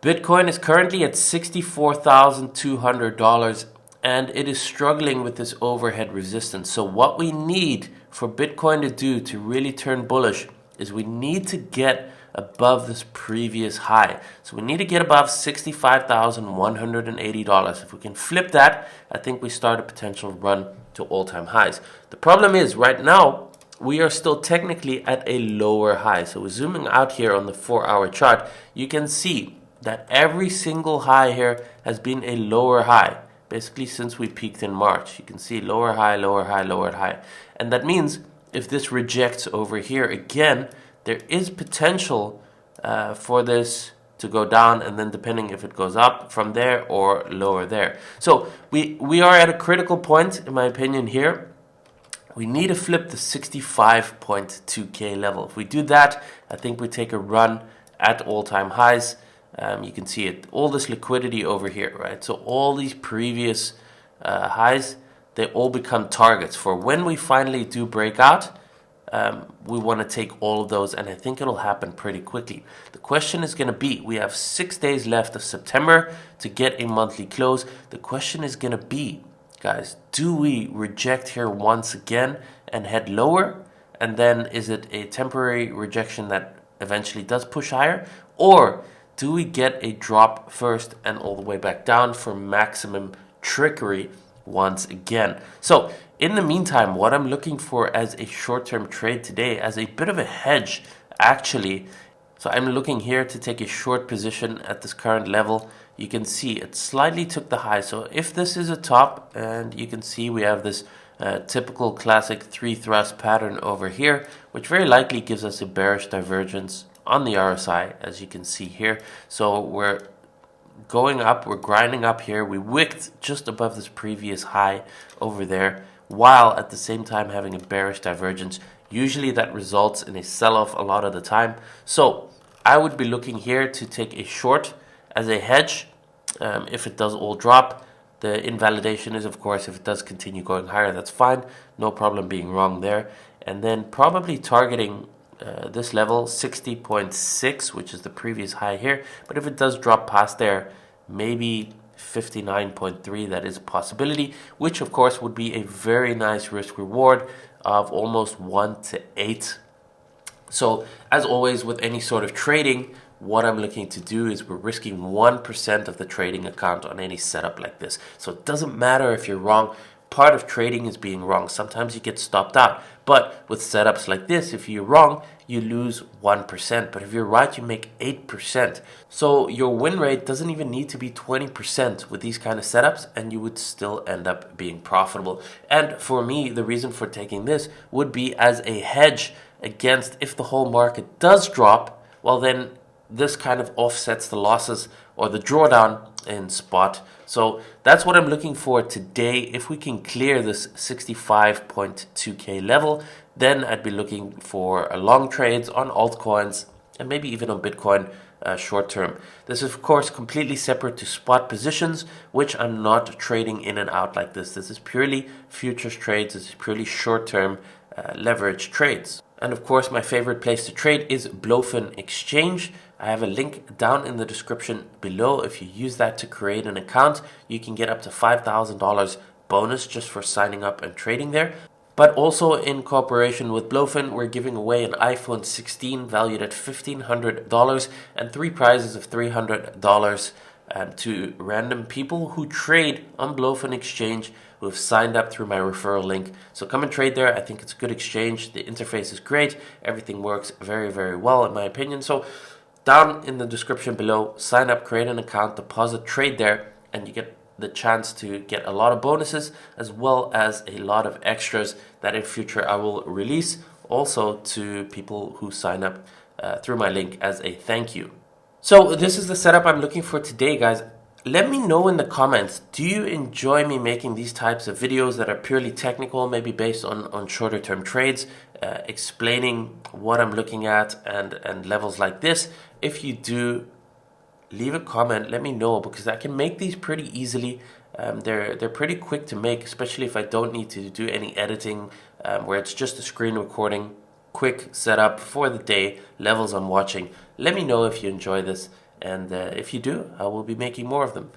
Bitcoin is currently at $64,200 and it is struggling with this overhead resistance. So what we need for Bitcoin to do to really turn bullish is we need to get above this previous high. So we need to get above $65,180. If we can flip that, I think we start a potential run to all-time highs. The problem is right now, we are still technically at a lower high. So we're zooming out here on the 4-hour chart. You can see that every single high here has been a lower high, basically since we peaked in March. You can see lower high, lower high, lower high. And that means if this rejects over here again, there is potential for this to go down, and then depending if it goes up from there or lower there. So we are at a critical point, in my opinion, here. We need to flip the 65.2K level. If we do that, I think we take a run at all-time highs. You can see it, all this liquidity over here, right? So all these previous highs, they all become targets for when we finally do break out. We want to take all of those, and I think it'll happen pretty quickly. The question is going to be, we have 6 days left of September to get a monthly close. The question is going to be, guys, do we reject here once again and head lower? And then is it a temporary rejection that eventually does push higher? Or do we get a drop first and all the way back down for maximum trickery once again? So in the meantime, what I'm looking for as a short-term trade today, as a bit of a hedge actually, so I'm looking here to take a short position at this current level. You can see it slightly took the high. So if this is a top, and you can see we have this typical classic 3-thrust pattern over here, which very likely gives us a bearish divergence on the RSI, as you can see here. So we're going up, we're grinding up here. We wicked just above this previous high over there, while at the same time having a bearish divergence. Usually that results in a sell-off a lot of the time. So I would be looking here to take a short as a hedge. If it does all drop, the invalidation is, of course, if it does continue going higher, that's fine. No problem being wrong there. And then probably targeting this level, 60.6, which is the previous high here. But if it does drop past there, maybe 59.3, that is a possibility, which of course would be a very nice risk reward of almost 1 to 8. So as always with any sort of trading, what I'm looking to do is we're risking 1% of the trading account on any setup like this. So it doesn't matter if you're wrong. Part of trading is being wrong. Sometimes you get stopped out. But with setups like this, if you're wrong, you lose 1%. But if you're right, you make 8%. So your win rate doesn't even need to be 20% with these kind of setups, and you would still end up being profitable. And for me, the reason for taking this would be as a hedge against if the whole market does drop, well then this kind of offsets the losses or the drawdown in spot. So that's what I'm looking for today. If we can clear this 65.2K level, then I'd be looking for long trades on altcoins and maybe even on Bitcoin short term. This is of course completely separate to spot positions, which I'm not trading in and out like this. This is purely futures trades. This is purely short term leverage trades. And of course, my favorite place to trade is Blofin exchange. I have a link down in the description below. If you use that to create an account, you can get up to $5,000 bonus just for signing up and trading there. But also in cooperation with Blofin, we're giving away an iPhone 16 valued at $1,500 and 3 prizes of $300 to random people who trade on Blofin exchange who have signed up through my referral link. So come and trade there. I think it's a good exchange. The interface is great. Everything works very, very well in my opinion. So down in the description below, sign up, create an account, deposit, trade there, and you get the chance to get a lot of bonuses as well as a lot of extras that in future I will release also to people who sign up through my link as a thank you. So this is the setup I'm looking for today, guys. Let me know in the comments, do you enjoy me making these types of videos that are purely technical, maybe based on shorter term trades, explaining what I'm looking at and levels like this? If you do, leave a comment, let me know, because I can make these pretty easily. They're pretty quick to make, especially if I don't need to do any editing, where it's just a screen recording, quick setup for the day, levels I'm watching. Let me know if you enjoy this, And if you do, I will be making more of them.